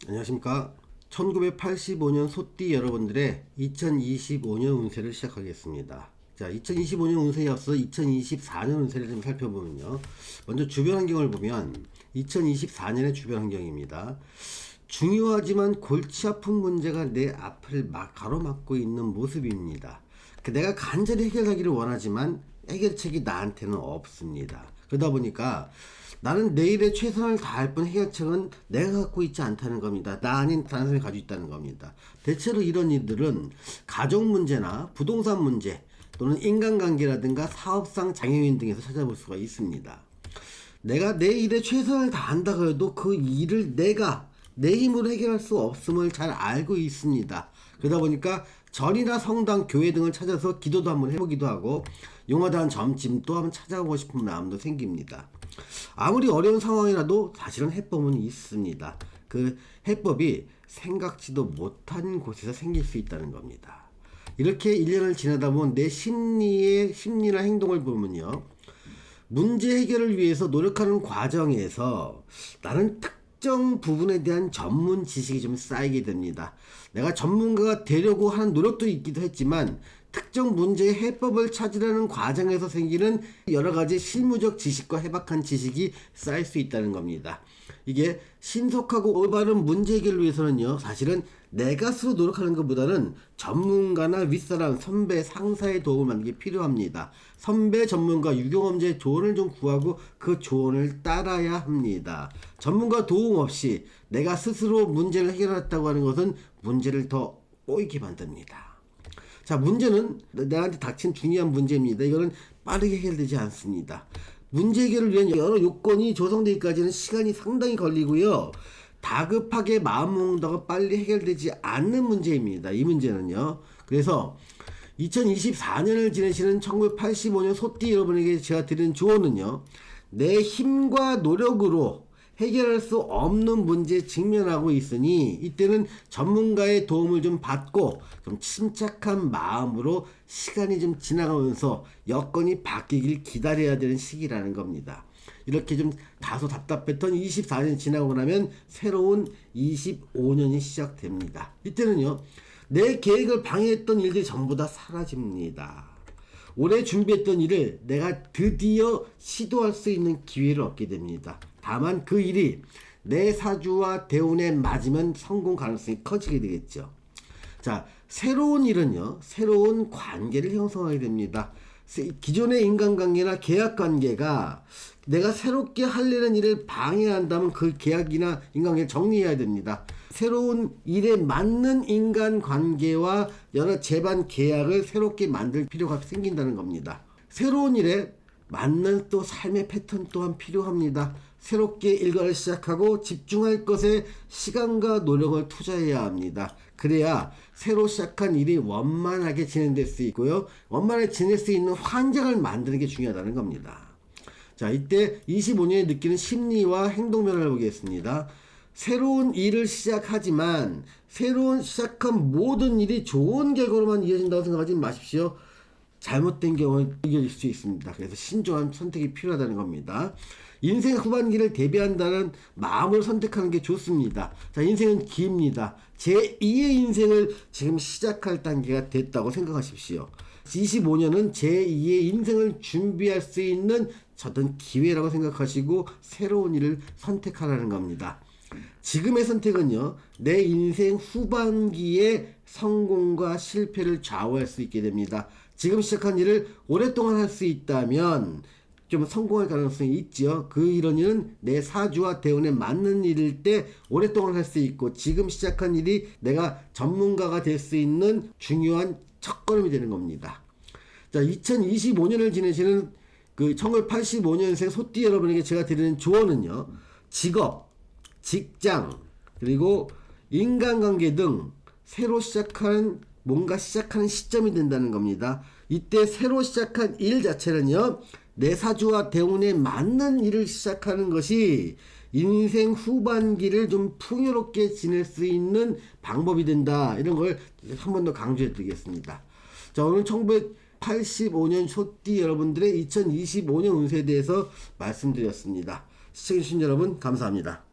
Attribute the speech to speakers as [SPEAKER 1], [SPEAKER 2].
[SPEAKER 1] 안녕하십니까. 1985년 소띠 여러분들의 2025년 운세를 시작하겠습니다. 자, 2025년 운세에 앞서 2024년 운세를 좀 살펴보면요. 먼저 주변 환경을 보면 2024년의 주변 환경입니다. 중요하지만 골치 아픈 문제가 내 앞을 가로막고 있는 모습입니다. 내가 간절히 해결하기를 원하지만 해결책이 나한테는 없습니다. 그러다 보니까 나는 내일에 최선을 다할 뿐 해결책은 내가 갖고 있지 않다는 겁니다. 나 아닌 다른 사람이 가지고 있다는 겁니다. 대체로 이런 일들은 가족 문제나 부동산 문제 또는 인간관계라든가 사업상 장애인 등에서 찾아볼 수가 있습니다. 내가 내 일에 최선을 다한다고 해도 그 일을 내가 내 힘으로 해결할 수 없음을 잘 알고 있습니다. 그러다 보니까 절이나 성당, 교회 등을 찾아서 기도도 한번 해보기도 하고 용하다는 점집도 한번 찾아가고 싶은 마음도 생깁니다. 아무리 어려운 상황이라도 사실은 해법은 있습니다. 그 해법이 생각지도 못한 곳에서 생길 수 있다는 겁니다. 이렇게 1년을 지나다 보면 내 심리나 행동을 보면요. 문제 해결을 위해서 노력하는 과정에서 나는 특정 부분에 대한 전문 지식이 좀 쌓이게 됩니다. 내가 전문가가 되려고 하는 노력도 있기도 했지만 특정 문제의 해법을 찾으려는 과정에서 생기는 여러 가지 실무적 지식과 해박한 지식이 쌓일 수 있다는 겁니다. 이게 신속하고 올바른 문제 해결을 위해서는요, 사실은 내가 스스로 노력하는 것보다는 전문가나 윗사람, 선배, 상사의 도움을 받는 게 필요합니다. 선배, 전문가, 유경험자의 조언을 좀 구하고 그 조언을 따라야 합니다. 전문가 도움 없이 내가 스스로 문제를 해결했다고 하는 것은 문제를 더 꼬이게 만듭니다. 자, 문제는 나한테 닥친 중요한 문제입니다. 이거는 빠르게 해결되지 않습니다. 문제 해결을 위한 여러 요건이 조성되기까지는 시간이 상당히 걸리고요. 다급하게 마음먹는다고 빨리 해결되지 않는 문제입니다. 이 문제는요. 그래서 2024년을 지내시는 1985년 소띠 여러분에게 제가 드리는 조언은요. 내 힘과 노력으로 해결할 수 없는 문제에 직면하고 있으니 이때는 전문가의 도움을 좀 받고 좀 침착한 마음으로 시간이 좀 지나가면서 여건이 바뀌길 기다려야 되는 시기라는 겁니다. 이렇게 좀 다소 답답했던 24년이 지나고 나면 새로운 25년이 시작됩니다. 이때는요, 내 계획을 방해했던 일들이 전부 다 사라집니다. 올해 준비했던 일을 내가 드디어 시도할 수 있는 기회를 얻게 됩니다. 다만 그 일이 내 사주와 대운에 맞으면 성공 가능성이 커지게 되겠죠. 자, 새로운 일은요, 새로운 관계를 형성하게 됩니다. 기존의 인간관계나 계약관계가 내가 새롭게 하려는 일을 방해한다면 그 계약이나 인간관계를 정리해야 됩니다. 새로운 일에 맞는 인간관계와 여러 제반 계약을 새롭게 만들 필요가 생긴다는 겁니다. 새로운 일에 맞는 또 삶의 패턴 또한 필요합니다. 새롭게 일과를 시작하고 집중할 것에 시간과 노력을 투자해야 합니다. 그래야 새로 시작한 일이 원만하게 진행될 수 있고요. 원만하게 지낼 수 있는 환경을 만드는 게 중요하다는 겁니다. 자, 이때 25년에 느끼는 심리와 행동 변화를 보겠습니다. 새로운 일을 시작하지만 새로운 시작한 모든 일이 좋은 결과로만 이어진다고 생각하지 마십시오. 잘못된 경우는 이겨질 수 있습니다. 그래서 신중한 선택이 필요하다는 겁니다. 인생 후반기를 대비한다는 마음을 선택하는 게 좋습니다. 자, 인생은 깁니다. 제2의 인생을 지금 시작할 단계가 됐다고 생각하십시오. 25년은 제2의 인생을 준비할 수 있는 어떤 기회라고 생각하시고 새로운 일을 선택하라는 겁니다. 지금의 선택은요, 내 인생 후반기에 성공과 실패를 좌우할 수 있게 됩니다. 지금 시작한 일을 오랫동안 할 수 있다면 좀 성공할 가능성이 있죠. 이런 일은 내 사주와 대운에 맞는 일일 때 오랫동안 할 수 있고, 지금 시작한 일이 내가 전문가가 될 수 있는 중요한 첫걸음이 되는 겁니다. 자, 2025년을 지내시는 1985년생 소띠 여러분에게 제가 드리는 조언은요, 직업, 직장, 그리고 인간관계 등 새로 시작하는 뭔가 시작하는 시점이 된다는 겁니다. 이때 새로 시작한 일 자체는요, 내 사주와 대운에 맞는 일을 시작하는 것이 인생 후반기를 좀 풍요롭게 지낼 수 있는 방법이 된다. 이런 걸 한 번 더 강조해 드리겠습니다. 자, 오늘 1985년 소띠 여러분들의 2025년 운세에 대해서 말씀드렸습니다. 시청해주신 여러분 감사합니다.